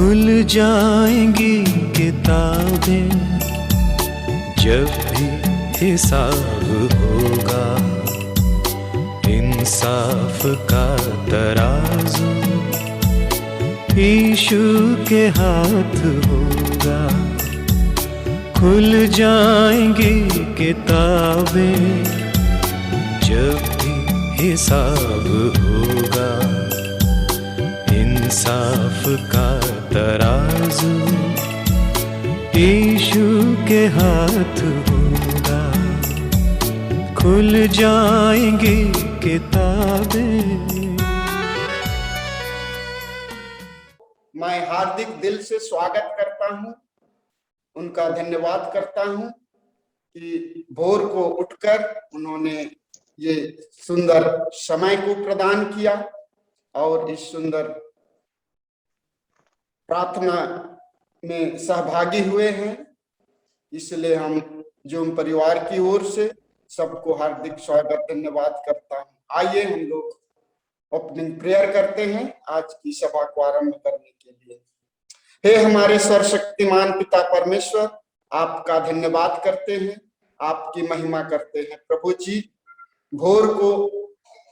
खुल जाएंगी किताबें जब भी हिसाब होगा, इंसाफ का तराजू यीशु के हाथ होगा। खुल जाएंगी किताबें जब भी हिसाब होगा, इंसाफ का तराजू यीशु के हाथ होगा। खुल जाएंगी किताबें। मैं हार्दिक दिल से स्वागत करता हूं, उनका धन्यवाद करता हूं कि भोर को उठकर उन्होंने ये सुंदर समय को प्रदान किया और इस सुंदर प्रार्थना में सहभागी हुए हैं। इसलिए हम जूम परिवार की ओर से सबको हार्दिक स्वागत धन्यवाद करता हूं। आइए हम लोग ओपनिंग प्रेयर करते हैं आज की सभा को आरंभ करने के लिए। हे हमारे सर्वशक्तिमान पिता परमेश्वर, आपका धन्यवाद करते हैं, आपकी महिमा करते हैं। प्रभु जी, भोर को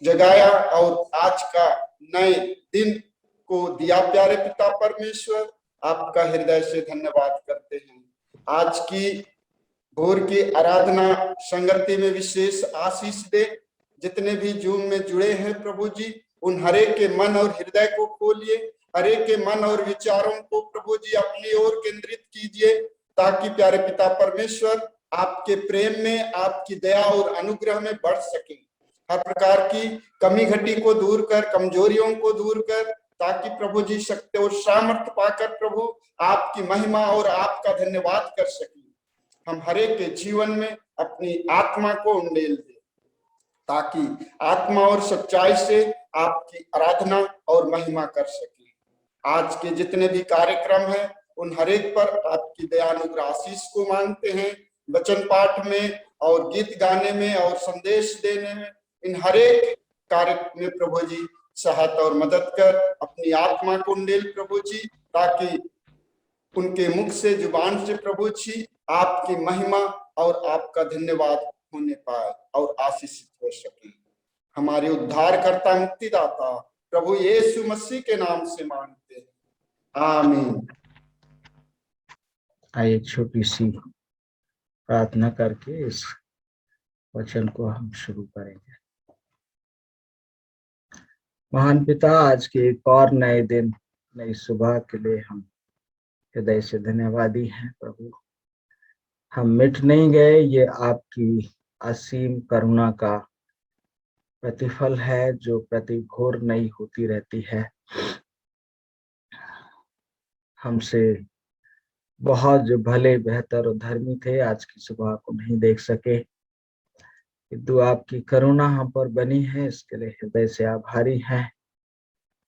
जगाया और आज का नए दिन को दिया। प्यारे पिता परमेश्वर, आपका हृदय से धन्यवाद करते हैं। आज की भोर की आराधना संगति में विशेष आशीष दे। जितने भी जूम में जुड़े हैं प्रभु जी, उन हरे के मन और हृदय को खोलिए, हरे के मन और विचारों को प्रभु जी अपनी ओर केंद्रित कीजिए, ताकि प्यारे पिता परमेश्वर आपके प्रेम में, आपकी दया और अनुग्रह में बढ़ सके। हर प्रकार की कमी घटी को दूर कर, कमजोरियों को दूर कर, ताकि प्रभु जी शक्ति और सामर्थ्य पाकर प्रभु आपकी महिमा और आपका धन्यवाद कर सके। हम हरे के जीवन में अपनी आत्मा को उंडेल दे, ताकि आत्मा और सच्चाई से आपकी आराधना और महिमा कर सके। आज के जितने भी कार्यक्रम हैं, उन हरेक पर आपकी दयानुग्रह आशीष को मांगते हैं। वचन पाठ में और गीत गाने में और संदेश देने में, इन हरेक कार्य में प्रभु जी सहायता और मदद कर। अपनी आत्मा को उंडेल प्रभु जी, ताकि उनके मुख से, जुबान से प्रभु जी आपकी महिमा और आपका धन्यवाद होने पाए और आशीषित हो सके। हमारे उद्धारकर्ता मुक्तिदाता प्रभु यीशु मसीह के नाम से मांगते हैं, आमीन। आइए छोटी सी प्रार्थना करके इस वचन को हम शुरू करेंगे। महान पिता, आज के एक और नए दिन, नई सुबह के लिए हम हृदय से धन्यवादी हैं प्रभु। हम मिट नहीं गए, ये आपकी असीम करुणा का प्रतिफल है जो प्रति भोर नई होती रहती है। हमसे बहुत जो भले, बेहतर और धर्मी थे, आज की सुबह को नहीं देख सके, किंतु आपकी करुणा हम पर बनी है, इसके लिए हृदय से आभारी हैं।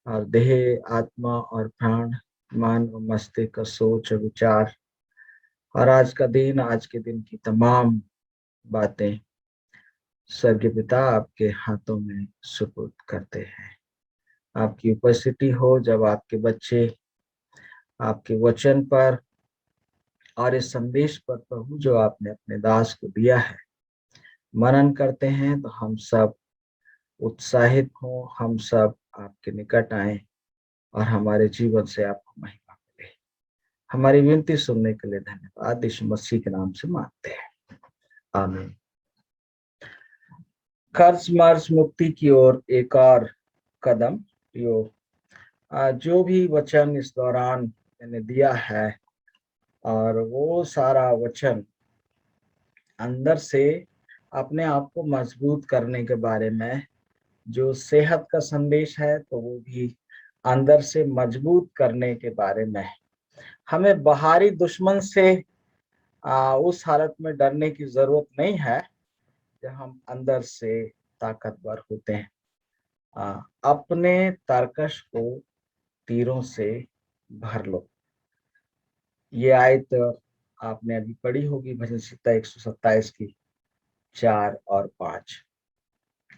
और देह, आत्मा और प्राण, मन और मस्तिष्क, सोच और विचार और आज का दिन, आज के दिन की तमाम बातें स्वर्गीय पिता आपके हाथों में सुपुर्द करते हैं। आपकी उपस्थिति हो जब आपके बच्चे आपके वचन पर और इस संदेश पर प्रभु जो आपने अपने दास को दिया है मनन करते हैं, तो हम सब उत्साहित हों, हम सब आपके निकट आए और हमारे जीवन से आपको महिमा मिले। हमारी विनती सुनने के लिए धन्यवाद, यीशु मसीह के नाम से मांगते हैं, आमीन। कर्ज मार्ज मुक्ति की ओर एक और कदम। जो भी वचन इस दौरान मैंने दिया है, और वो सारा वचन अंदर से अपने आप को मजबूत करने के बारे में, जो सेहत का संदेश है तो वो भी अंदर से मजबूत करने के बारे में। हमें बाहरी दुश्मन से उस हालत में डरने की जरूरत नहीं है जब हम अंदर से ताकतवर होते हैं। अपने तरकश को तीरों से भर लो। ये आयत आपने अभी पढ़ी होगी, भजन संहिता 127 की 4 और 5।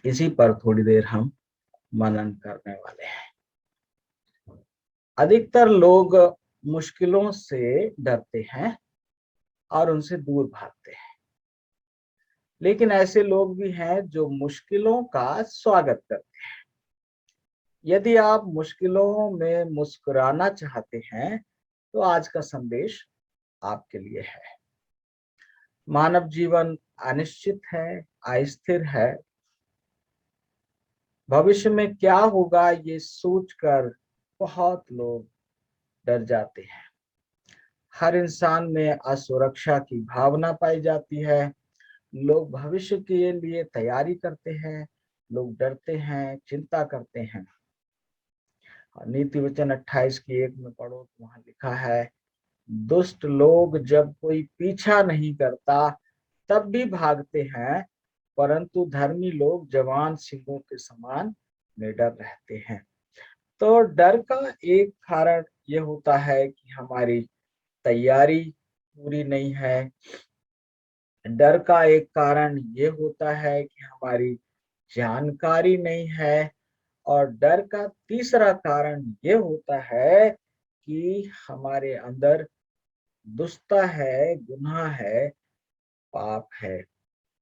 इसी पर थोड़ी देर हम मनन करने वाले हैं। अधिकतर लोग मुश्किलों से डरते हैं और उनसे दूर भागते हैं। लेकिन ऐसे लोग भी हैं जो मुश्किलों का स्वागत करते हैं। यदि आप मुश्किलों में मुस्कुराना चाहते हैं तो आज का संदेश आपके लिए है। मानव जीवन अनिश्चित है, अस्थिर है। भविष्य में क्या होगा ये सोचकर बहुत लोग डर जाते हैं। हर इंसान में असुरक्षा की भावना पाई जाती है। लोग भविष्य के लिए तैयारी करते हैं, लोग डरते हैं, चिंता करते हैं। नीति वचन 28:1 में पढ़ो तो वहां लिखा है, दुष्ट लोग जब कोई पीछा नहीं करता तब भी भागते हैं, परंतु धर्मी लोग जवान सिंहों के समान निडर रहते हैं। तो डर का एक कारण यह होता है कि हमारी तैयारी पूरी नहीं है। डर का एक कारण ये होता है कि हमारी जानकारी नहीं है। और डर का तीसरा कारण ये होता है कि हमारे अंदर दुष्टता है, गुनाह है, पाप है।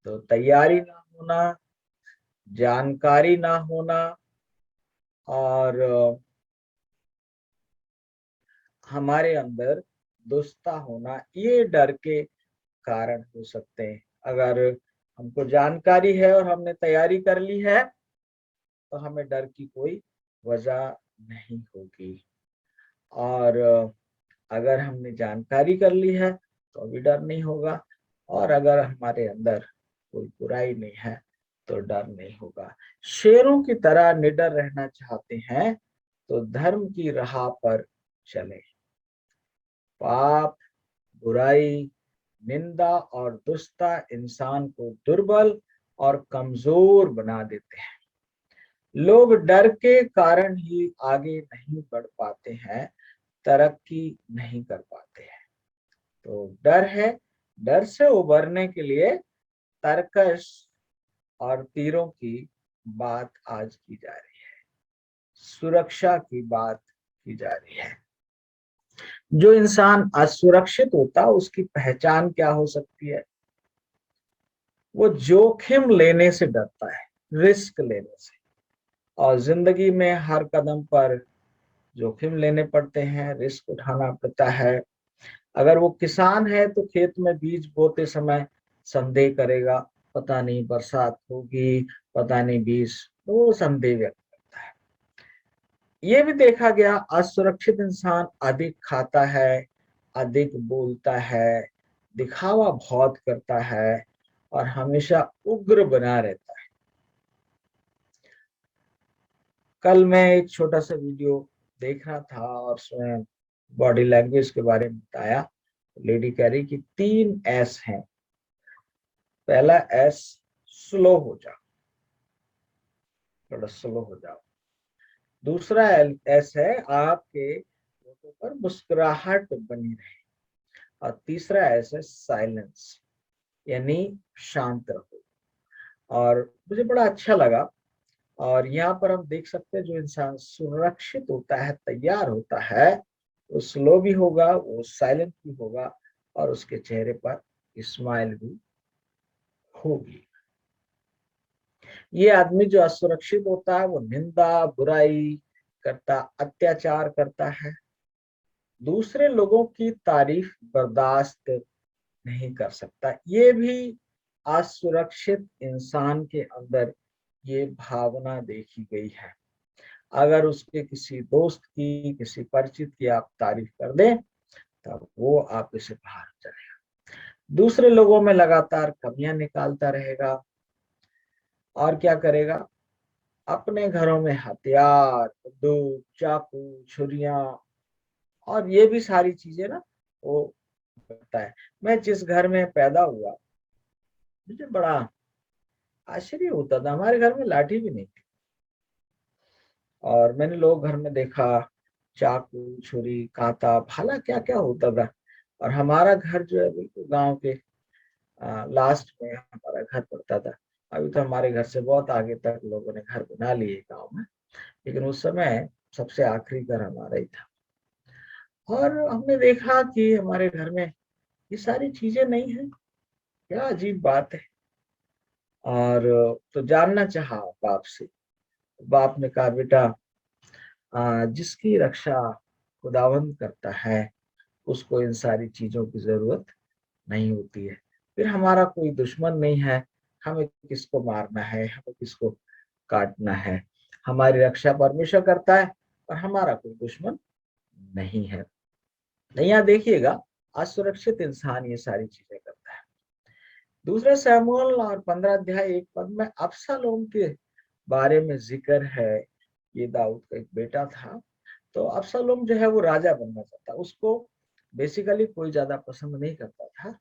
तो तैयारी ना होना, जानकारी ना होना और हमारे अंदर दुष्टता होना, ये डर के कारण हो सकते हैं। अगर हमको जानकारी है और हमने तैयारी कर ली है तो हमें डर की कोई वजह नहीं होगी। और अगर हमने जानकारी कर ली है तो अभी डर नहीं होगा। और अगर हमारे अंदर कोई बुराई नहीं है तो डर नहीं होगा। शेरों की तरह निडर रहना चाहते हैं तो धर्म की राह पर चले। पाप, बुराई, निंदा और दुष्टता इंसान को दुर्बल और कमजोर बना देते हैं। लोग डर के कारण ही आगे नहीं बढ़ पाते हैं, तरक्की नहीं कर पाते हैं। तो डर है, डर से उबरने के लिए तरकश और तीरों की बात आज की जा रही है, सुरक्षा की बात की जा रही है। जो इंसान असुरक्षित होता उसकी पहचान क्या हो सकती है? वो जोखिम लेने से डरता है, रिस्क लेने से। और जिंदगी में हर कदम पर जोखिम लेने पड़ते हैं, रिस्क उठाना पड़ता है। अगर वो किसान है तो खेत में बीज बोते समय संदेह करेगा, पता नहीं बरसात होगी, पता नहीं बीज, तो वो संदेह व्यक्त करता है। ये भी देखा गया, असुरक्षित इंसान अधिक खाता है, अधिक बोलता है, दिखावा बहुत करता है और हमेशा उग्र बना रहता है। कल मैं एक छोटा सा वीडियो देख रहा था और उसमें बॉडी लैंग्वेज के बारे में बताया। लेडी कह रही कि 3 एस हैं। पहला एस, स्लो हो जाओ, थोड़ा स्लो हो जाओ। दूसरा एस है, आपके होठों पर मुस्कुराहट बनी रहे। और तीसरा एस है, साइलेंस, यानी शांत रहो। और मुझे बड़ा अच्छा लगा। और यहाँ पर हम देख सकते हैं जो इंसान सुरक्षित होता है, तैयार होता है, वो स्लो भी होगा, वो साइलेंट भी होगा और उसके चेहरे पर स्माइल भी होगी। ये आदमी जो असुरक्षित होता है वो निंदा, बुराई करता, अत्याचार करता है, दूसरे लोगों की तारीफ बर्दाश्त नहीं कर सकता। ये भी असुरक्षित इंसान के अंदर ये भावना देखी गई है। अगर उसके किसी दोस्त की, किसी परिचित की आप तारीफ कर दें तब वो आप इसे बाहर चलेगा, दूसरे लोगों में लगातार कमियां निकालता रहेगा। और क्या करेगा? अपने घरों में हथियार, बंदूक, चाकू, छुरियां और ये भी सारी चीजें ना वो करता है। मैं जिस घर में पैदा हुआ मुझे बड़ा आश्चर्य होता था, हमारे घर में लाठी भी नहीं थी। और मैंने लोग घर में देखा चाकू, छुरी, कांटा, भाला, क्या क्या होता था। और हमारा घर जो है बिल्कुल गांव के लास्ट में हमारा घर पड़ता था। अभी तो हमारे घर से बहुत आगे तक लोगों ने घर बना लिए गांव में, लेकिन उस समय सबसे आखिरी घर हमारा ही था। और हमने देखा कि हमारे घर में ये सारी चीजें नहीं है। क्या अजीब बात है। और तो जानना चाहा बाप से। बाप ने कहा, बेटा जिसकी रक्षा खुदावंद करता है उसको इन सारी चीजों की जरूरत नहीं होती है। फिर हमारा कोई दुश्मन नहीं है, हमें किसको मारना है, हमें किसको काटना है। हमारी रक्षा परमेश्वर करता है और हमारा कोई दुश्मन नहीं है। तो यहाँ देखिएगा, असुरक्षित इंसान ये सारी चीजें करता है। दूसरा शमूएल और 15 अध्याय 1 पद में अबशालोम के बारे में जिक्र है। ये दाऊद का एक बेटा था। तो अबशालोम जो है वो राजा बनना चाहता, उसको बेसिकली कोई ज्यादा पसंद नहीं करता था,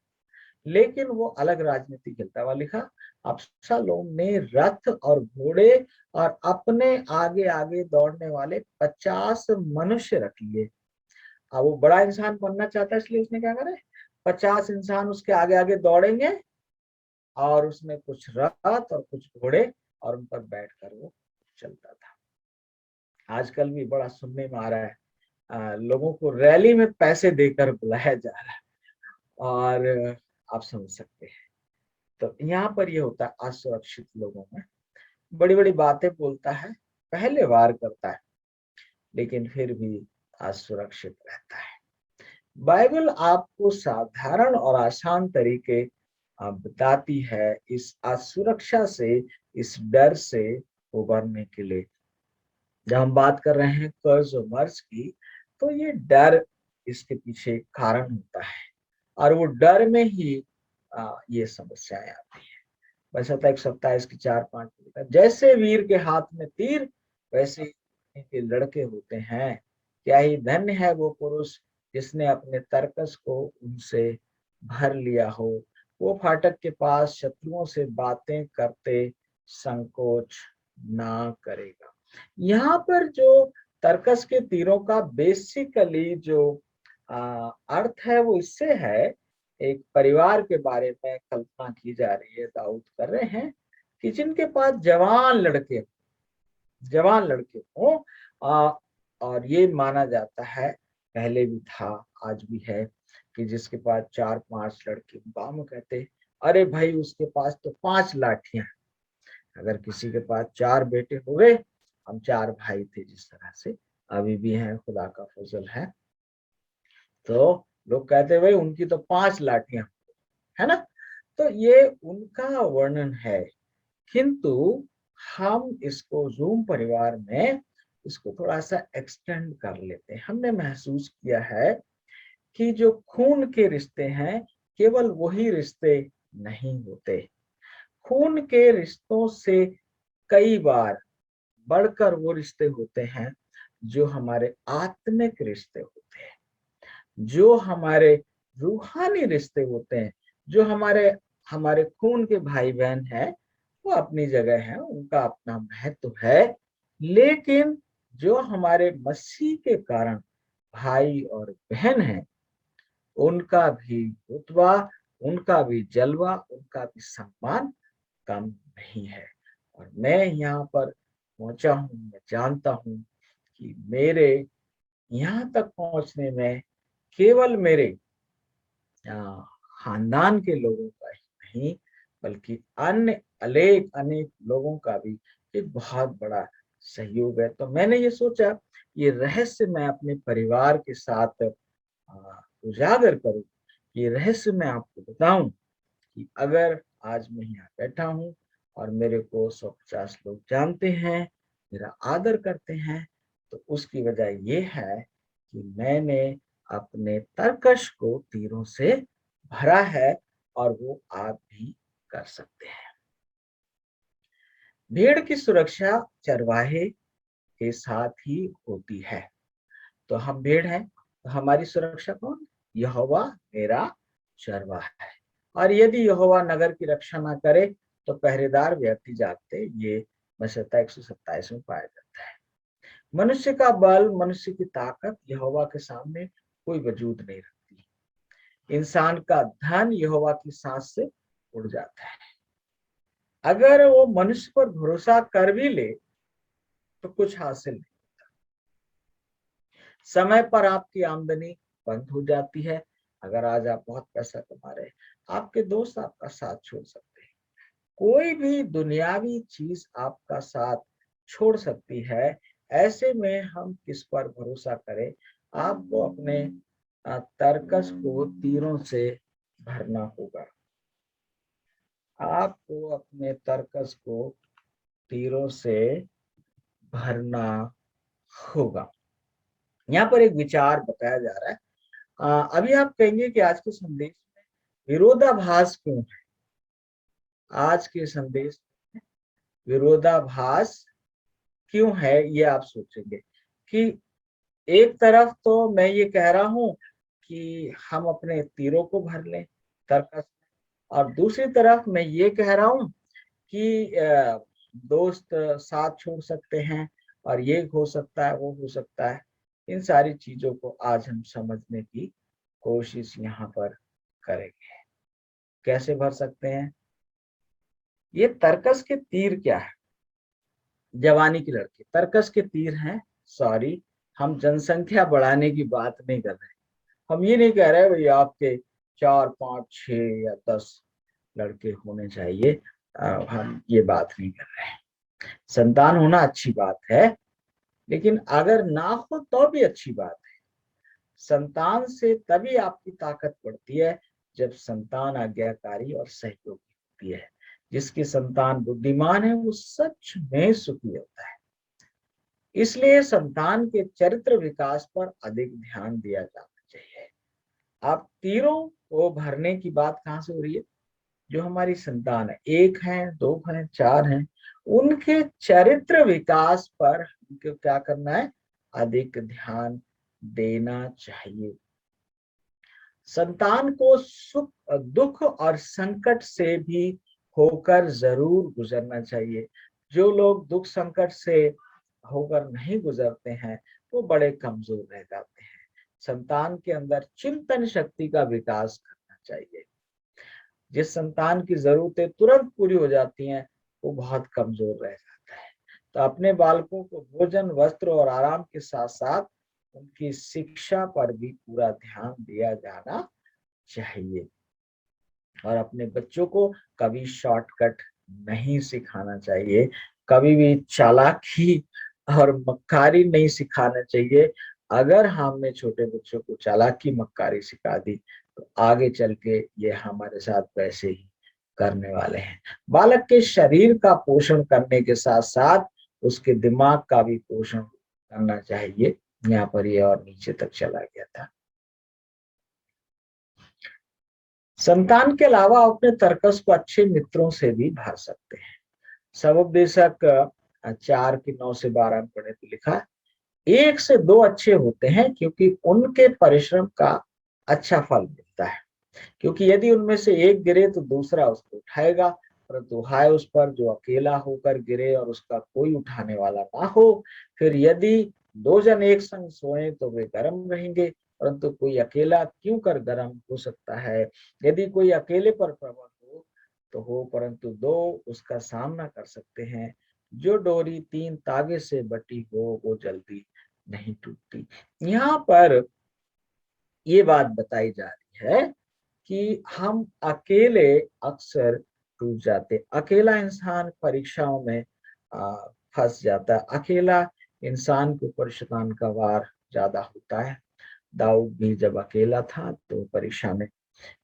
लेकिन वो अलग राजनीति खेलता हुआ लिखा। अबशालोम ने रथ और घोड़े और अपने आगे आगे दौड़ने वाले 50 मनुष्य रख लिए। अब वो बड़ा इंसान बनना चाहता है, इसलिए उसने क्या करे, 50 इंसान उसके आगे आगे दौड़ेंगे और उसमें कुछ रथ और कुछ घोड़े, और उन पर बैठकर वो चलता था। आजकल भी बड़ा सुनने में आ रहा है, लोगों को रैली में पैसे देकर बुलाया जा रहा है, और आप समझ सकते हैं। तो यहाँ पर ये होता है, असुरक्षित लोगों में बड़ी बड़ी बातें बोलता है, पहले वार करता है, लेकिन फिर भी असुरक्षित रहता है। बाइबल आपको साधारण और आसान तरीके बताती है इस असुरक्षा से, इस डर से उबरने के लिए। जब हम बात कर रहे हैं कर्ज और मर्ज की, तो ये डर इसके पीछे कारण होता है, और वो डर में ही ये समस्याएं आती है। वैसा था 127 की 4-5 लिखा, जैसे वीर के हाथ में तीर वैसे ही के लड़के होते हैं। क्या ही धन्य है वो पुरुष जिसने अपने तरकस को उनसे भर लिया हो। वो फाटक के पास शत्रुओं से बातें करते संकोच ना करेगा। यहाँ पर जो तर्कस के तीरों का बेसिकली जो अर्थ है वो इससे है, एक परिवार के बारे में कल्पना की जा रही है, दाऊद कर रहे हैं कि जिनके पास जवान लड़के हों, और ये माना जाता है, पहले भी था आज भी है, कि जिसके पास 4-5 लड़के, गांव में कहते अरे भाई उसके पास तो 5 लाठियां। अगर किसी के पास 4 बेटे हो गए, हम 4 भाई थे जिस तरह से अभी भी हैं, खुदा का फजल है, तो लोग कहते भाई उनकी तो 5 लाठियां, है ना। तो ये उनका वर्णन है, किंतु हम इसको जूम परिवार में इसको थोड़ा सा एक्सटेंड कर लेते हैं। हमने महसूस किया है कि जो खून के रिश्ते हैं केवल वही रिश्ते नहीं होते। खून के रिश्तों से कई बार बढ़कर वो रिश्ते होते हैं जो हमारे आत्मिक रिश्ते होते हैं, जो हमारे रूहानी रिश्ते होते हैं, जो हमारे हमारे खून के भाई बहन हैं, वो अपनी जगह है, उनका अपना महत्व है। लेकिन जो हमारे मसीह के कारण भाई और बहन हैं, उनका भी रुतबा, उनका भी जलवा, उनका भी सम्मान कम नहीं है। और मैं यहाँ पर पहुंचा हूँ, मैं जानता हूँ कि मेरे यहाँ तक पहुंचने में केवल मेरे खानदान के लोगों का ही नहीं, बल्कि अन्य अनेक लोगों का भी एक बहुत बड़ा सहयोग है। तो मैंने ये सोचा, ये रहस्य मैं अपने परिवार के साथ उजागर करूं, ये रहस्य मैं आपको बताऊं कि अगर आज मैं यहाँ बैठा हूँ और मेरे को 150 लोग जानते हैं, मेरा आदर करते हैं, तो उसकी वजह ये है कि मैंने अपने तरकश को तीरों से भरा है, और वो आप भी कर सकते हैं। भेड़ की सुरक्षा चरवाहे के साथ ही होती है। तो हम भेड़ हैं, तो हमारी सुरक्षा कौन? यहोवा मेरा चरवाहा है। और यदि यहोवा नगर की रक्षा ना करे तो पहरेदार व्यक्ति जागते, ये मशता 127 में पाया जाता है। मनुष्य का बल, मनुष्य की ताकत यहोवा के सामने कोई वजूद नहीं रखती। इंसान का धन यहोवा की सांस से उड़ जाता है। अगर वो मनुष्य पर भरोसा कर भी ले तो कुछ हासिल नहीं। समय पर आपकी आमदनी बंद हो जाती है। अगर आज आप बहुत पैसा कमा रहे हैं, आपके दोस्त आपका साथ छोड़ सकते हैं, कोई भी दुनियावी चीज आपका साथ छोड़ सकती है। ऐसे में हम किस पर भरोसा करें? आपको अपने तर्कस को तीरों से भरना होगा। आपको अपने तर्कस को तीरों से भरना होगा। यहाँ पर एक विचार बताया जा रहा है। अभी आप कहेंगे कि आज के संदेश में विरोधाभास क्यों है? आज के संदेश में विरोधाभास क्यों है, ये आप सोचेंगे कि एक तरफ तो मैं ये कह रहा हूं कि हम अपने तीरों को भर लें तर्कस, और दूसरी तरफ मैं ये कह रहा हूं कि दोस्त साथ छोड़ सकते हैं, और ये हो सकता है, वो हो सकता है। इन सारी चीजों को आज हम समझने की कोशिश यहाँ पर करेंगे। कैसे भर सकते हैं? ये तर्कस के तीर क्या है? जवानी की लड़की तर्कस के तीर हैं। सॉरी, हम जनसंख्या बढ़ाने की बात नहीं कर रहे। हम ये नहीं कह रहे भाई आपके 4 5 6 या 10 लड़के होने चाहिए। हम ये बात नहीं कर रहे हैं। संतान होना अच्छी बात है, लेकिन अगर ना हो तो भी अच्छी बात है। संतान से तभी आपकी ताकत बढ़ती है जब संतान आज्ञाकारी और सहयोगी होती है। जिसकी संतान बुद्धिमान है वो सच में सुखी होता है। इसलिए संतान के चरित्र विकास पर अधिक ध्यान दिया जाना चाहिए। आप तीरों को भरने की बात कहाँ से हो रही है? जो हमारी संतान है, 1 है, 2 है, 4 हैं, उनके चरित्र विकास पर हमको क्या करना है? अधिक ध्यान देना चाहिए। संतान को सुख, दुख और संकट से भी होकर जरूर गुजरना चाहिए। जो लोग दुख संकट से होकर नहीं गुजरते हैं वो बड़े कमजोर रह जाते हैं। संतान के अंदर चिंतन शक्ति का विकास करना चाहिए। जिस संतान की जरूरतें तुरंत पूरी हो जाती हैं वो बहुत कमजोर रह जाता है। तो अपने बालकों को भोजन, वस्त्र और आराम के साथ साथ उनकी शिक्षा पर भी पूरा ध्यान दिया जाना चाहिए। और अपने बच्चों को कभी शॉर्टकट नहीं सिखाना चाहिए, कभी भी चालाकी और मक्कारी नहीं सिखाना चाहिए। अगर हमने छोटे बच्चों को चालाकी मक्कारी सिखा दी तो आगे चल के ये हमारे साथ वैसे ही करने वाले हैं। बालक के शरीर का पोषण करने के साथ साथ उसके दिमाग का भी पोषण करना चाहिए। यहाँ पर ये और नीचे तक चला गया था। संतान के अलावा अपने तर्कस को अच्छे मित्रों से भी भर सकते हैं। सबोपदेशक 4 की 9 से 12 में पढ़े तो लिखा है, 1 से 2 अच्छे होते हैं क्योंकि उनके परिश्रम का अच्छा फल मिलता है। क्योंकि यदि उनमें से एक गिरे तो दूसरा उसको उठाएगा, परंतु हाय उस पर जो अकेला होकर गिरे और उसका कोई उठाने वाला ना हो। फिर यदि 2 जन एक संग सोए तो वे गर्म रहेंगे, परंतु कोई अकेला क्यों कर गर्म हो सकता है? यदि कोई अकेले पर प्रबल हो तो हो, परंतु 2 उसका सामना कर सकते हैं। जो डोरी 3 तागे से बटी हो वो जल्दी नहीं टूटती। यहाँ पर ये बात बताई जा रही है कि हम अकेले अक्सर टूट जाते। अकेला इंसान परीक्षाओं में फंस जाता है। अकेला इंसान के ऊपर शैतान का वार ज्यादा होता है। दाऊद भी जब अकेला था तो परीक्षा में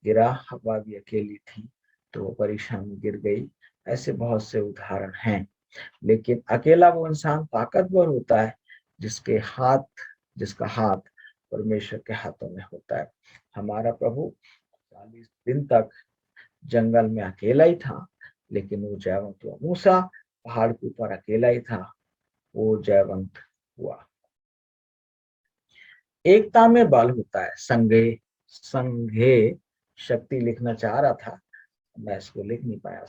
गिरा, हव्वा भी अकेली थी तो परीक्षा में गिर गई। ऐसे बहुत से उदाहरण हैं। लेकिन अकेला वो इंसान ताकतवर होता है जिसका हाथ परमेश्वर के हाथों में होता है। हमारा प्रभु 40 दिन तक जंगल में अकेला ही था, लेकिन वो जयवंत हुआ। मूसा पहाड़ के ऊपर अकेला ही था, वो जयवंत हुआ। एकता में बल होता है। संघे शक्ति लिखना चाह रहा था, मैं इसको लिख नहीं पाया।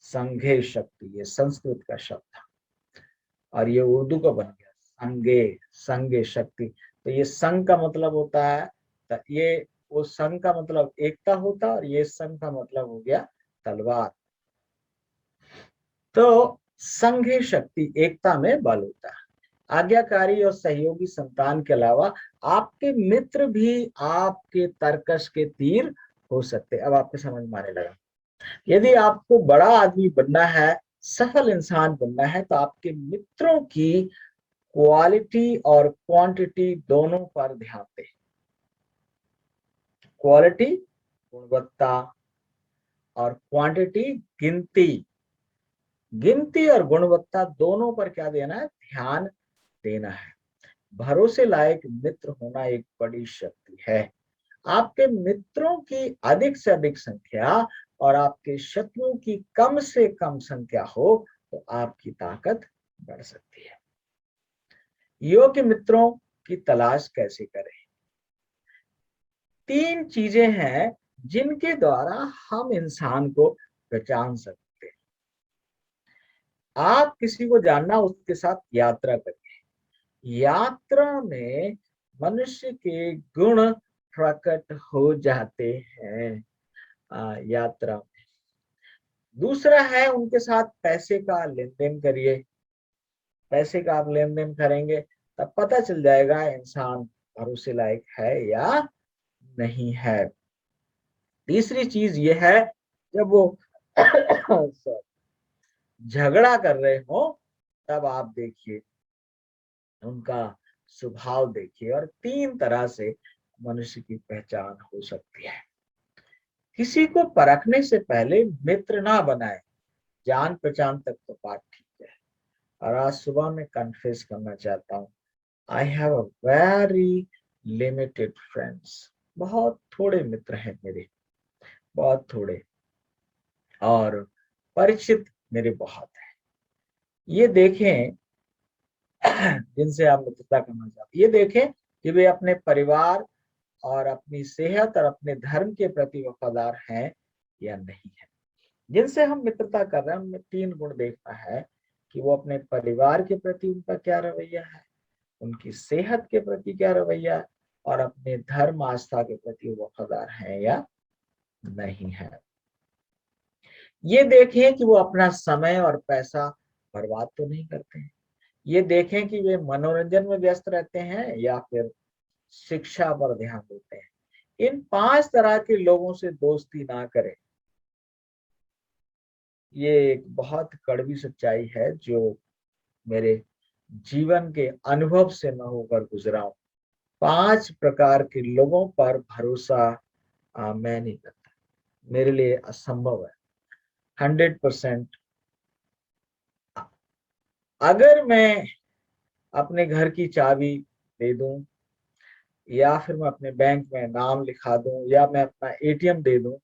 संघे शक्ति, ये संस्कृत का शब्द था और ये उर्दू का बन गया संघे शक्ति। तो ये संघ का मतलब होता है, तो ये वो संघ का मतलब एकता होता है और ये संघ का मतलब हो गया तलवार। तो संघे शक्ति, एकता में बल होता है। आज्ञाकारी और सहयोगी संतान के अलावा आपके मित्र भी आपके तर्कश के तीर हो सकते। अब आपको समझ में आने लगा। यदि आपको बड़ा आदमी बनना है, सफल इंसान बनना है, तो आपके मित्रों की क्वालिटी और क्वांटिटी दोनों पर ध्यान दें। क्वालिटी गुणवत्ता और क्वांटिटी गिनती। गिनती और गुणवत्ता दोनों पर क्या देना है? ध्यान देना है। भरोसे लायक मित्र होना एक बड़ी शक्ति है। आपके मित्रों की अधिक से अधिक संख्या और आपके शत्रुओं की कम से कम संख्या हो तो आपकी ताकत बढ़ सकती है। योग्य मित्रों की तलाश कैसे करें? 3 चीजें हैं जिनके द्वारा हम इंसान को पहचान सकते हैं। आप किसी को जानना, उसके साथ यात्रा करिए। यात्रा में मनुष्य के गुण प्रकट हो जाते हैं। यात्रा में दूसरा है, उनके साथ पैसे का लेन देन करिए। पैसे का आप लेन देन करेंगे तब पता चल जाएगा इंसान भरोसे लायक है या नहीं है। तीसरी चीज ये है, जब वो झगड़ा कर रहे हो तब आप देखिए, उनका स्वभाव देखिए। और 3 तरह से मनुष्य की पहचान हो सकती है। किसी को परखने से पहले मित्र ना बनाए। जान पहचान तक तो बात ठीक है। और आज सुबह मैं कन्फेस करना चाहता हूँ, I have a very limited friends. बहुत थोड़े मित्र हैं मेरे, बहुत थोड़े, और परिचित मेरे बहुत हैं। ये देखें जिनसे आप मित्रता करना चाहते, ये देखें कि वे अपने परिवार और अपनी सेहत और अपने धर्म के प्रति वफादार हैं या नहीं है। जिनसे हम मित्रता कर रहे हैं उनमें 3 गुण देखना है कि वो अपने परिवार के प्रति उनका क्या रवैया है, उनकी सेहत के प्रति क्या रवैया है, और अपने धर्म आस्था के प्रति वफादार हैं या नहीं है। ये देखें कि वो अपना समय और पैसा बर्बाद तो नहीं करते हैं। ये देखें कि वे मनोरंजन में व्यस्त रहते हैं या फिर शिक्षा पर ध्यान देते हैं। इन 5 तरह के लोगों से दोस्ती ना करें। ये एक बहुत कड़वी सच्चाई है जो मेरे जीवन के अनुभव से मैं होकर गुजरा हूं। 5 प्रकार के लोगों पर भरोसा मैं नहीं करता, मेरे लिए असंभव है। 100%। अगर मैं अपने घर की चाबी दे दूं, या फिर मैं अपने बैंक में नाम लिखा दूं, या मैं अपना एटीएम दे दूं,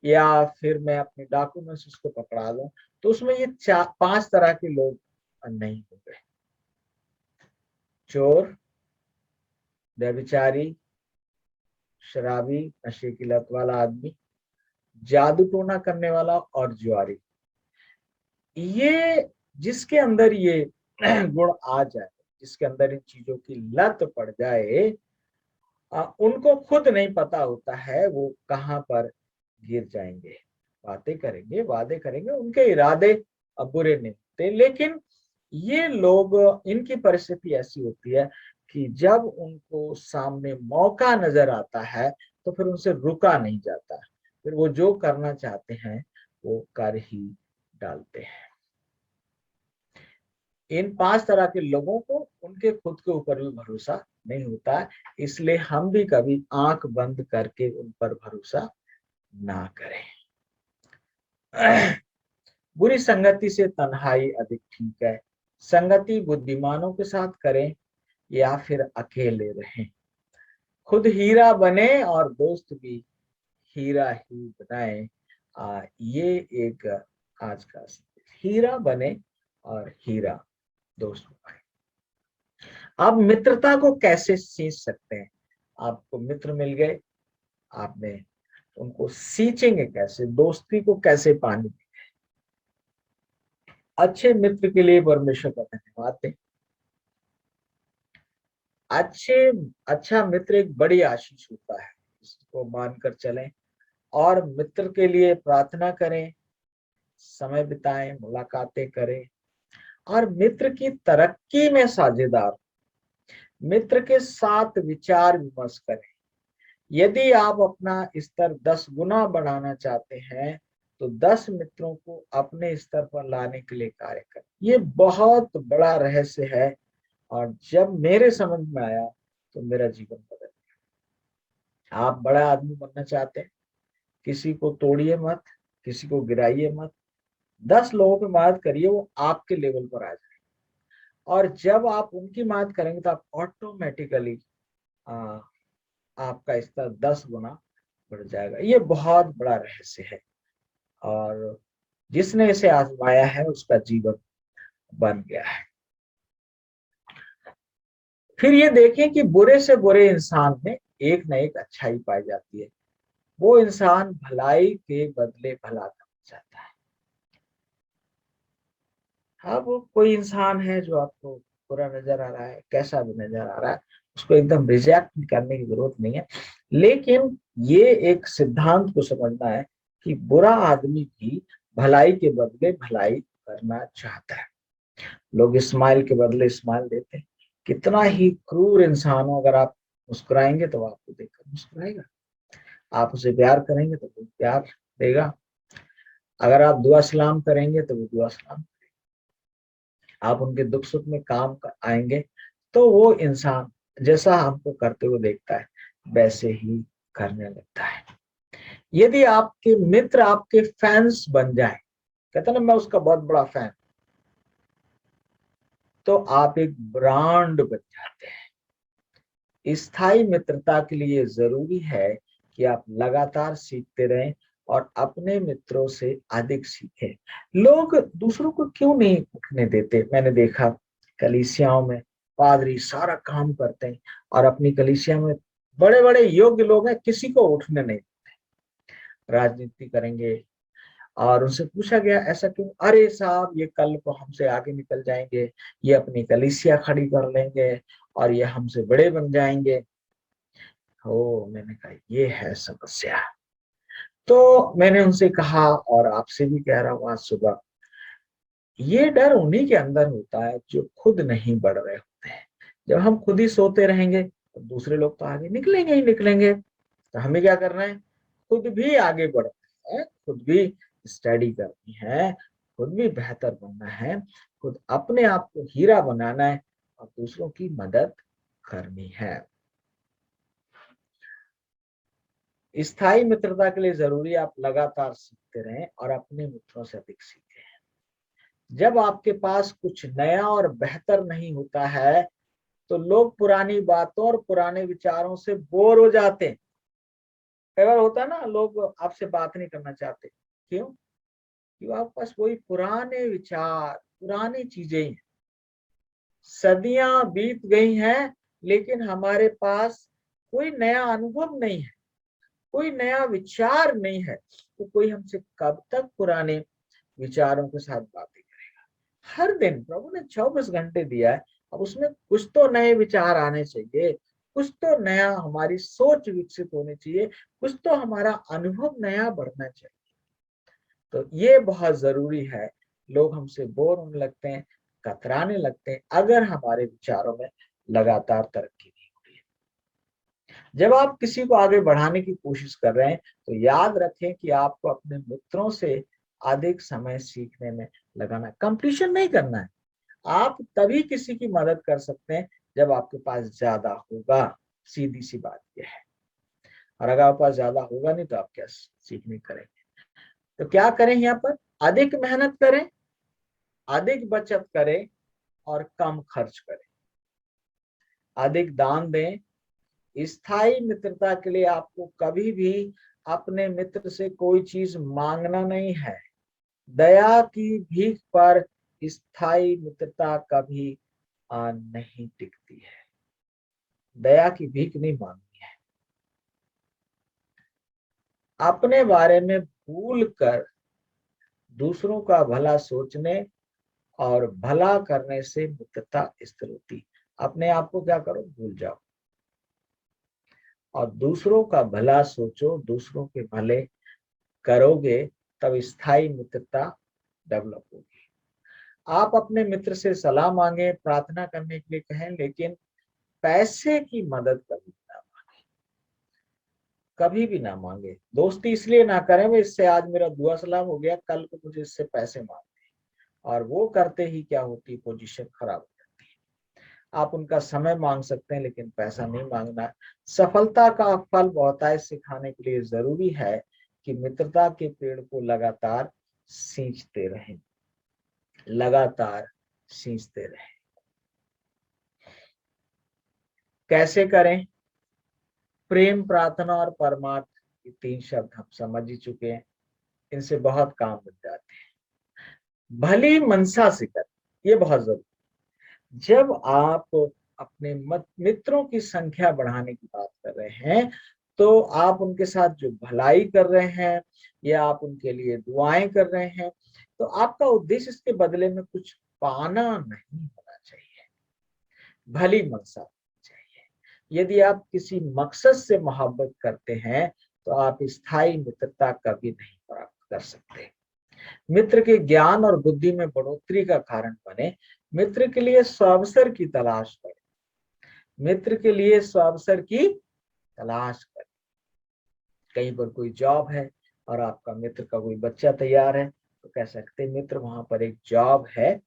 या फिर मैं अपने डॉक्यूमेंट्स उसको पकड़ा दूं, तो उसमें ये 5 तरह के लोग नहीं होंगे। चोर, व्यभिचारी, शराबी, नशे की लत वाला आदमी, जादू टोना करने वाला और जुआरी। ये जिसके अंदर ये गुण आ जाए, जिसके अंदर इन चीजों की लत पड़ जाए, उनको खुद नहीं पता होता है वो कहाँ पर गिर जाएंगे। बातें करेंगे, वादे करेंगे, उनके इरादे बुरे नहीं होते, लेकिन ये लोग, इनकी परिस्थिति ऐसी होती है कि जब उनको सामने मौका नजर आता है तो फिर उनसे रुका नहीं जाता, फिर वो जो करना चाहते हैं वो कर ही डालते हैं। इन 5 तरह के लोगों को उनके खुद के ऊपर भी भरोसा नहीं होता है, इसलिए हम भी कभी आंख बंद करके उन पर भरोसा ना करें। बुरी संगति से तन्हाई अधिक ठीक है। संगति बुद्धिमानों के साथ करें या फिर अकेले रहें। खुद हीरा बने और दोस्त भी हीरा ही बनाए। ये एक आज का हीरा बने और हीरा दोस्त बनाए। आप मित्रता को कैसे सींच सकते हैं? आपको मित्र मिल गए, आपने उनको सींचेंगे कैसे? दोस्ती को कैसे पानी? अच्छे मित्र के लिए परमेश्वर का धन्यवाद दें। अच्छा मित्र एक बड़ी आशीष होता है, इसको मानकर चलें और मित्र के लिए प्रार्थना करें, समय बिताएं, मुलाकातें करें और मित्र की तरक्की में साझेदार, मित्र के साथ विचार विमर्श करें। यदि आप अपना स्तर 10 गुना बढ़ाना चाहते हैं तो 10 मित्रों को अपने स्तर पर लाने के लिए कार्य करें। ये बहुत बड़ा रहस्य है, और जब मेरे समझ में आया तो मेरा जीवन बदल गया। आप बड़ा आदमी बनना चाहते हैं, किसी को तोड़िए मत, किसी को गिराइए मत, 10 लोगों की मदद करिए, वो आपके लेवल पर आ जाए। और जब आप उनकी मदद करेंगे तो आप ऑटोमेटिकली आपका स्तर 10 गुना बढ़ जाएगा। ये बहुत बड़ा रहस्य है, और जिसने इसे आजमाया है उसका जीवन बन गया है। फिर ये देखें कि बुरे से बुरे इंसान में एक न एक अच्छाई पाई जाती है। वो इंसान भलाई के बदले भला करना चाहता है। हाँ, वो कोई इंसान है जो आपको बुरा नजर आ रहा है, कैसा भी नजर आ रहा है, उसको एकदम रिजेक्ट करने की जरूरत नहीं है। लेकिन ये एक सिद्धांत को समझना है कि बुरा आदमी भी भलाई के बदले भलाई करना चाहता है। लोग स्माइल के बदले स्माइल देते हैं। कितना ही क्रूर इंसान हो, अगर आप मुस्कुराएंगे तो आपको देखकर मुस्कुराएगा, आप उसे प्यार करेंगे तो वो प्यार देगा, अगर आप दुआ सलाम करेंगे तो वो दुआ सलाम, आप उनके दुख सुख में काम आएंगे तो वो इंसान जैसा हमको करते हुए देखता है वैसे ही करने लगता है। यदि आपके मित्र आपके फैंस बन जाए, कहते ना मैं उसका बहुत बड़ा फैन, तो आप एक ब्रांड बन जाते हैं। स्थायी मित्रता के लिए जरूरी है कि आप लगातार सीखते रहें और अपने मित्रों से अधिक सीखें। लोग दूसरों को क्यों नहीं उठने देते? मैंने देखा कलीसियाओं में पादरी सारा काम करते हैं और अपनी कलीसिया में बड़े बड़े योग्य लोग हैं, किसी को उठने नहीं देते, राजनीति करेंगे। और उनसे पूछा गया ऐसा क्यों? अरे साहब, ये कल को हमसे आगे निकल जाएंगे, ये अपनी कलीसिया खड़ी कर लेंगे और ये हमसे बड़े बन जाएंगे। हो, मैंने कहा ये है समस्या। तो मैंने उनसे कहा, और आपसे भी कह रहा हूं आज सुबह, ये डर उन्हीं के अंदर होता है जो खुद नहीं बढ़ रहे होते हैं। जब हम खुद ही सोते रहेंगे तो दूसरे लोग तो आगे निकलेंगे ही निकलेंगे। तो हमें क्या करना है? खुद भी आगे बढ़ना है, खुद भी स्टडी करनी है, खुद भी बेहतर बनना है, खुद अपने आप को हीरा बनाना है और दूसरों की मदद करनी है। स्थायी मित्रता के लिए जरूरी आप लगातार सीखते रहें और अपने मित्रों से अधिक सीखें। जब आपके पास कुछ नया और बेहतर नहीं होता है तो लोग पुरानी बातों और पुराने विचारों से बोर हो जाते हैं। कई बार होता है ना, लोग आपसे बात नहीं करना चाहते। क्यों? क्योंकि आपके पास वही पुराने विचार, पुरानी चीजें हैं। सदियां बीत गई हैं लेकिन हमारे पास कोई नया अनुभव नहीं है, कोई नया विचार नहीं है, तो कोई हमसे कब तक पुराने विचारों के साथ बातें करेगा? हर दिन प्रभु ने 24 घंटे दिया है, अब उसमें कुछ तो नए विचार आने चाहिए, कुछ तो नया हमारी सोच विकसित होनी चाहिए, कुछ तो हमारा अनुभव नया बढ़ना चाहिए। तो ये बहुत जरूरी है। लोग हमसे बोर होने लगते हैं, कतराने लगते हैं अगर हमारे विचारों में लगातार तरक्की नहीं हो रही है। जब आप किसी को आगे बढ़ाने की कोशिश कर रहे हैं तो याद रखें कि आपको अपने मित्रों से अधिक समय सीखने में लगाना है, कंपटीशन नहीं करना है। आप तभी किसी की मदद कर सकते हैं जब आपके पास ज्यादा होगा, सीधी सी बात यह है। और अगर आपके पास ज्यादा होगा नहीं तो आप क्या सीखने करेंगे? तो क्या करें? यहाँ पर अधिक मेहनत करें, अधिक बचत करें और कम खर्च करें, अधिक दान दें। स्थायी मित्रता के लिए आपको कभी भी अपने मित्र से कोई चीज मांगना नहीं है। दया की भीख पर स्थायी मित्रता कभी नहीं टिकती है। दया की भीख नहीं मांगनी है। अपने बारे में भूल कर दूसरों का भला सोचने और भला करने से मित्रता स्थिर होती। अपने आप को क्या करो? भूल जाओ और दूसरों का भला सोचो, दूसरों के भले करोगे, तब स्थायी मित्रता डेवलप होगी। आप अपने मित्र से सलाह मांगे, प्रार्थना करने के लिए कहें, लेकिन पैसे की मदद कभी भी ना मांगे। दोस्ती इसलिए ना करें भाई इससे आज मेरा दुआ सलाम हो गया, कल को मुझे इससे पैसे मांगते हैं, और वो करते ही क्या होती है, पोजीशन खराब हो जाती है। आप उनका समय मांग सकते हैं लेकिन पैसा नहीं मांगना है। सफलता का फल बहुतायत सिखाने के लिए जरूरी है कि मित्रता के पेड़ को लगातार सींचते रहें, लगातार सींचते रहें। कैसे करें? प्रेम, प्रार्थना और परमार्थ, ये 3 शब्द हम समझ ही चुके हैं, इनसे बहुत काम बन जाते हैं। भली मनसा से कर, ये बहुत जरूरी। जब आप अपने मित्रों की संख्या बढ़ाने की बात कर रहे हैं, तो आप उनके साथ जो भलाई कर रहे हैं या आप उनके लिए दुआएं कर रहे हैं, तो आपका उद्देश्य इसके बदले में कुछ पाना नहीं होना चाहिए, भली मनसा चाहिए। यदि आप किसी मकसद से मोहब्बत करते हैं तो आप स्थायी मित्रता कभी नहीं प्राप्त कर सकते। मित्र के ज्ञान और बुद्धि में बढ़ोतरी का कारण बने, मित्र के लिए स्वावसर की तलाश करें, मित्र के लिए स्वावसर की तलाश करें। कहीं पर कोई जॉब है और आपका मित्र का कोई बच्चा तैयार है, तो कह सकते हैं मित्र वहां पर एक जॉब है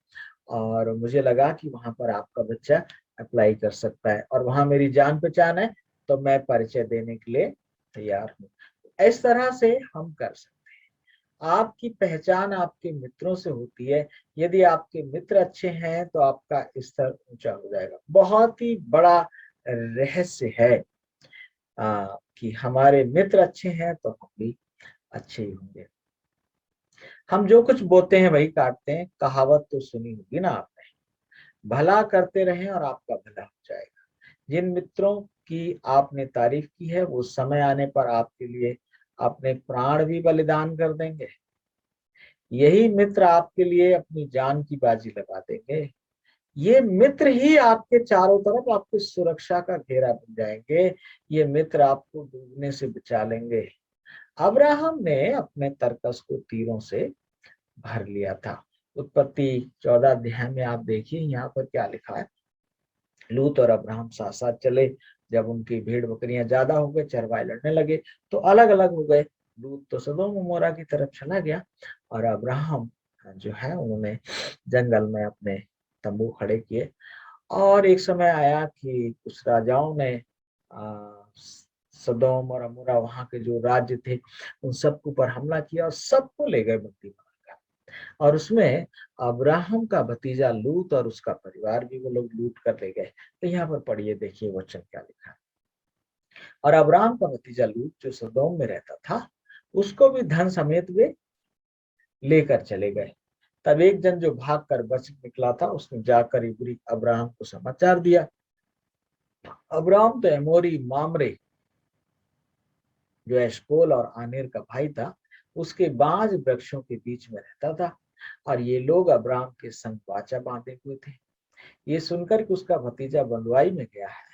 और मुझे लगा कि वहां पर आपका बच्चा अप्लाई कर सकता है और वहां मेरी जान पहचान है, तो मैं परिचय देने के लिए तैयार हूँ। इस तरह से हम कर सकते हैं। आपकी पहचान आपके मित्रों से होती है। यदि आपके मित्र अच्छे हैं तो आपका स्तर ऊंचा हो जाएगा। बहुत ही बड़ा रहस्य है कि हमारे मित्र अच्छे हैं तो हम भी अच्छे ही होंगे। हम जो कुछ बोते हैं वही काटते हैं, कहावत तो सुनी होगी ना आपने। भला करते रहें और आपका भला हो जाएगा। जिन मित्रों की आपने तारीफ की है वो समय आने पर आपके लिए अपने प्राण भी बलिदान कर देंगे। यही मित्र आपके लिए अपनी जान की बाजी लगा देंगे। ये मित्र ही आपके चारों तरफ आपकी सुरक्षा का घेरा बन जाएंगे। ये मित्र आपको डूबने से बचा लेंगे। अब्राहम ने अपने तरकस को तीरों से भर लिया था। उत्पत्ति 14 अध्याय में आप देखिए यहाँ पर क्या लिखा है। लूत और अब्राहम साथ साथ चले। जब उनकी भेड़ बकरियां ज्यादा हो गए, चरवाहे लड़ने लगे, तो अलग अलग हो गए। लूत तो सदोम अमोरा की तरफ चला गया और अब्राहम जो है उन्होंने जंगल में अपने तंबू खड़े किए। और एक समय आया कि कुछ राजाओं ने सदोम और अमोरा वहां के जो राज्य थे उन सबके ऊपर हमला किया और सबको ले गए बंदी बनाकर। और उसमें अब्राहम का भतीजा लूत और उसका परिवार भी वो लोग लूट कर ले गए। तो यहाँ पर पढ़िए, देखिए वचन क्या लिखा है। और अब्राहम का भतीजा लूत जो सदोम में रहता था, उसको भी धन समेत वे लेकर चले गए। तब एक जन जो भाग कर बच निकला था, उसने जाकर इब्री अब्राहम को समाचार दिया। अब्राहम तो एमोरी मामरे जो एशकोल और आनेर का भाई था, उसके बांज वृक्षों के बीच में रहता था और ये लोग अब्राहम के संग वाचा बांधे हुए थे। ये सुनकर कि उसका भतीजा बंधुआई में गया है,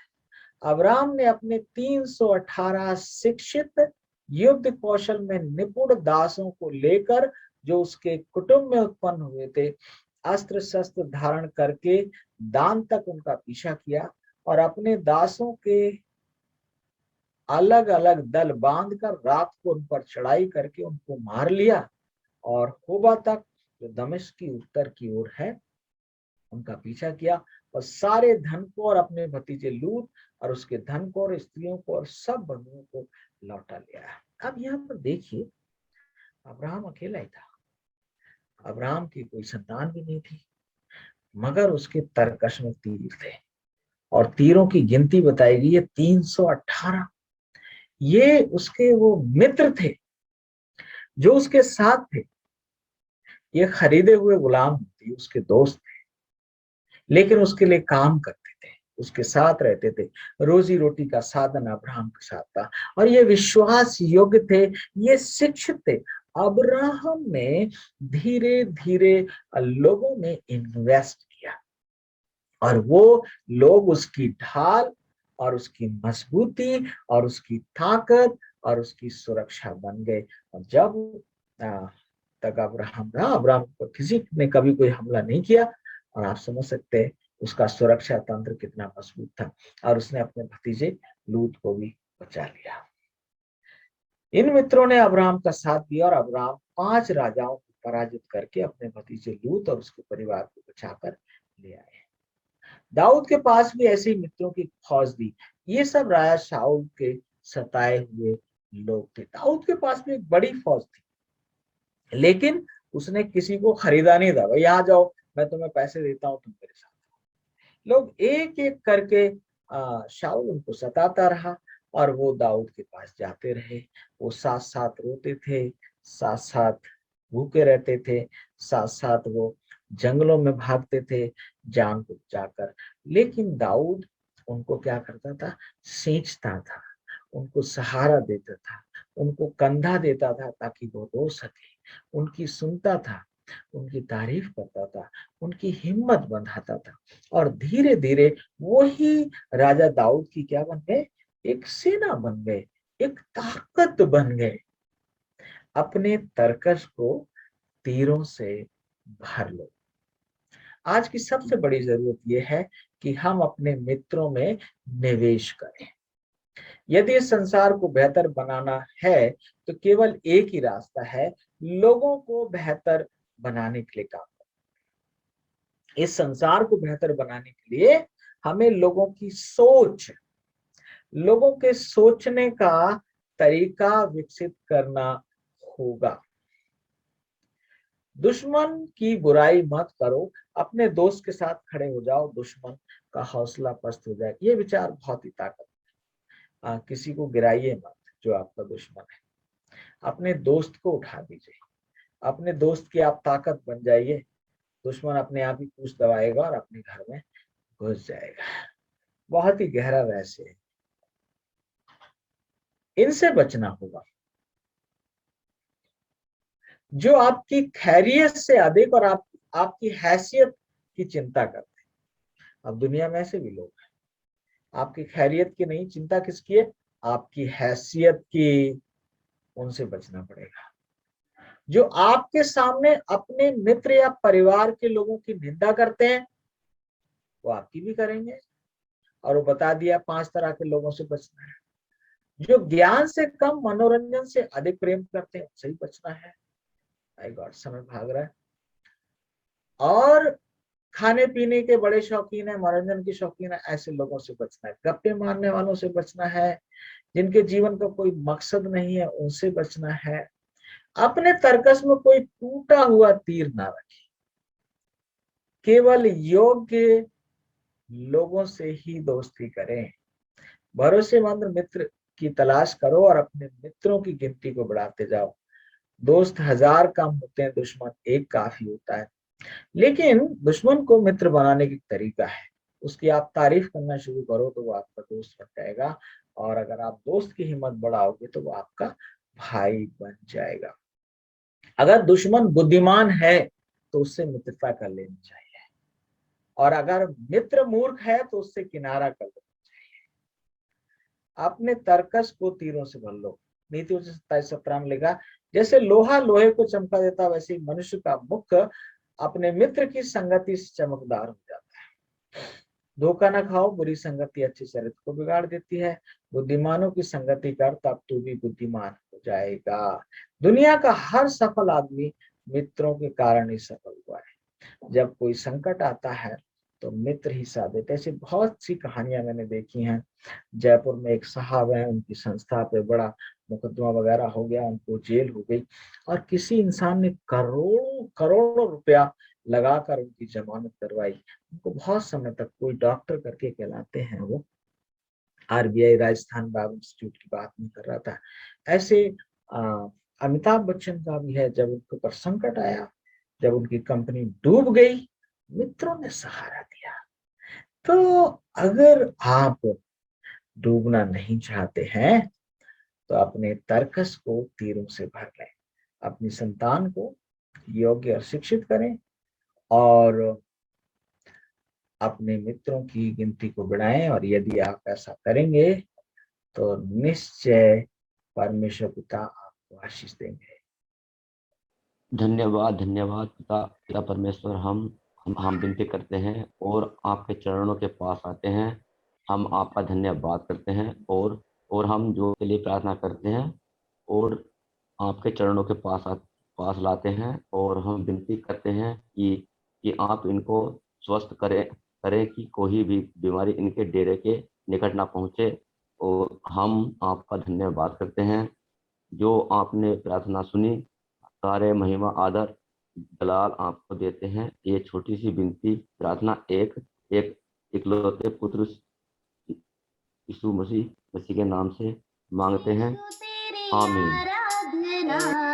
अब्राहम ने अपने 318 शिक्षित युद्ध कौशल में निपुण दासों को लेकर, जो उसके कुटुंब में उत्पन्न हुए थे, अस्त्र शस्त्र धारण करके दान तक उनका पीछा किया और अपने दासों के अलग अलग दल बांधकर रात को उन पर चढ़ाई करके उनको मार लिया और होबा तक, जो दमिश्क की उत्तर की ओर है, उनका पीछा किया और सारे धन को और अपने भतीजे लूत और उसके धन को और स्त्रियों को और सब बंधुओं को लौटा लिया। अब यहाँ पर देखिए, अब्राहम अकेला ही था। अब्राहम की कोई संतान भी नहीं थी, मगर उसके तरकश में तीर थे और तीरों की गिनती बताई गई है 318। ये उसके वो मित्र थे जो उसके साथ थे। ये खरीदे हुए गुलाम थे, उसके दोस्त थे, लेकिन उसके लिए काम करते थे, उसके साथ रहते थे। रोजी रोटी का साधन अब्राहम के साथ था और ये विश्वास योग्य थे, ये शिक्षित थे। अब्राहम ने धीरे धीरे लोगों में इन्वेस्ट किया और वो लोग उसकी ढाल और उसकी मजबूती और उसकी ताकत और उसकी सुरक्षा बन गए। और जब तक अब्राहम रहा। अब्राहम पर किसी ने कभी कोई हमला नहीं किया, और आप समझ सकते हैं उसका सुरक्षा तंत्र कितना मजबूत था, और उसने अपने भतीजे लूत को भी बचा लिया। इन मित्रों ने अब्राहम का साथ दिया और अब्राहम 5 राजाओं को पराजित करके अपने भतीजे लूत और उसके परिवार को बचाकर ले आए। दाऊद के पास भी ऐसे ही मित्रों की फौज थी। ये सब राजा शाऊल के सताए हुए लोग थे। दाऊद के पास भी एक बड़ी फौज थी, लेकिन उसने किसी को खरीदा नहीं था, भाई यहाँ जाओ मैं तुम्हें पैसे देता हूँ तुम मेरे साथ। लोग एक एक करके शाऊल उनको सताता रहा, और वो दाऊद के पास जाते रहे। वो साथ साथ रोते थे, साथ साथ भूखे रहते थे, साथ साथ वो जंगलों में भागते थे जान को बचाकर। लेकिन दाऊद उनको क्या करता था, सींचता था, उनको सहारा देता था, उनको कंधा देता था ताकि वो रो सके, उनकी सुनता था, उनकी तारीफ करता था, उनकी हिम्मत बढ़ाता था। और धीरे धीरे वही राजा दाऊद की क्या बन गए, एक सेना बन गए, एक ताकत बन गए। अपने तरकश को तीरों से भर लो। आज की सबसे बड़ी जरूरत यह है कि हम अपने मित्रों में निवेश करें। यदि इस संसार को बेहतर बनाना है तो केवल एक ही रास्ता है, लोगों को बेहतर बनाने के लिए काम करना। इस संसार को बेहतर बनाने के लिए हमें लोगों की सोच, लोगों के सोचने का तरीका विकसित करना होगा। दुश्मन की बुराई मत करो, अपने दोस्त के साथ खड़े हो जाओ, दुश्मन का हौसला पस्त हो जाए। ये विचार बहुत ही ताकत है। किसी को गिराइए मत जो आपका दुश्मन है, अपने दोस्त को उठा दीजिए, अपने दोस्त की आप ताकत बन जाइए। दुश्मन अपने आप ही पूछ दबाएगा और अपने घर में घुस जाएगा। बहुत ही गहरा रहस्य है, इनसे बचना होगा। जो आपकी खैरियत से अधिक और आपकी हैसियत की चिंता करते हैं। अब दुनिया में ऐसे भी लोग हैं, आपकी खैरियत की नहीं चिंता किसकी है, आपकी हैसियत की। उनसे बचना पड़ेगा। जो आपके सामने अपने मित्र या परिवार के लोगों की निंदा करते हैं, वो आपकी भी करेंगे। और वो बता दिया 5 तरह के लोगों से बचना है। जो ज्ञान से कम मनोरंजन से अधिक प्रेम करते हैं, उनसे ही बचना है। माय गॉड, समय भाग रहा है। और खाने पीने के बड़े शौकीन है, मनोरंजन के शौकीन है, ऐसे लोगों से बचना है। गप्पे मारने वालों से बचना है, जिनके जीवन का कोई मकसद नहीं है, उनसे बचना है। अपने तर्कस में कोई टूटा हुआ तीर ना रखें। केवल योग्य लोगों से ही दोस्ती करें। भरोसेमंद मित्र की तलाश करो और अपने मित्रों की गिनती को बढ़ाते जाओ। दोस्त 1000 कम होते हैं, दुश्मन एक काफी होता है। लेकिन दुश्मन को मित्र बनाने की तरीका है, उसकी आप तारीफ करना शुरू करो तो वो आपका दोस्त बन जाएगा। और अगर आप दोस्त की हिम्मत बढ़ाओगे तो वो आपका भाई बन जाएगा। अगर दुश्मन बुद्धिमान है तो उससे मित्रता कर लेनी चाहिए, और अगर मित्र मूर्ख है तो उससे किनारा कर लेना चाहिए। अपने तर्कस को तीरों से भर लो। नीति 27:17 में लिखा, जैसे लोहा लोहे को चमका देता, वैसे ही मनुष्य का मुख अपने मित्र की संगति से चमकदार हो जाता है। धोखा न खाओ, बुरी संगति अच्छे चरित्र को बिगाड़ देती है। बुद्धिमानों की संगति कर, तब तू भी बुद्धिमान हो जाएगा। दुनिया का हर सफल आदमी मित्रों के कारण ही सफल हुआ है। जब कोई संकट आता है तो मित्र ही साथ देते। ऐसी बहुत सी कहानियां मैंने देखी हैं। जयपुर में एक साहब है, उनकी संस्था पे बड़ा मुकदमा वगैरह हो गया, उनको जेल हो गई, और किसी इंसान ने करोड़ों करोड़ों रुपया लगाकर उनकी जमानत करवाई। उनको बहुत समय तक, कोई डॉक्टर करके कहलाते हैं वो, आरबीआई राजस्थान बार इंस्टीट्यूट की बात नहीं कर रहा था। ऐसे अमिताभ बच्चन का भी है, जब उनके ऊपर संकट आया, जब उनकी कंपनी डूब गई, मित्रों ने सहारा दिया। तो अगर आप डूबना नहीं चाहते हैं तो अपने तर्कस को तीरों से भर लें, अपनी संतान को योग्य और शिक्षित करें, और अपने मित्रों की गिनती को बढ़ाएं। और यदि आप ऐसा करेंगे तो निश्चय परमेश्वर पिता आपको आशीष देंगे। धन्यवाद धन्यवाद पिता पिता परमेश्वर, हम विनती करते हैं और आपके चरणों के पास आते हैं। हम आपका धन्यवाद करते हैं और हम जो के लिए प्रार्थना करते हैं और आपके चरणों के पास लाते हैं और हम विनती करते हैं कि आप इनको स्वस्थ करें कि कोई भी बीमारी इनके डेरे के निकट ना पहुंचे। और हम आपका धन्यवाद करते हैं जो आपने प्रार्थना सुनी। सारे महिमा आदर जलाल आपको देते हैं। ये छोटी सी विनती प्रार्थना एक एक इकलौते पुत्र यीशु मसीह के नाम से मांगते हैं, आमीन।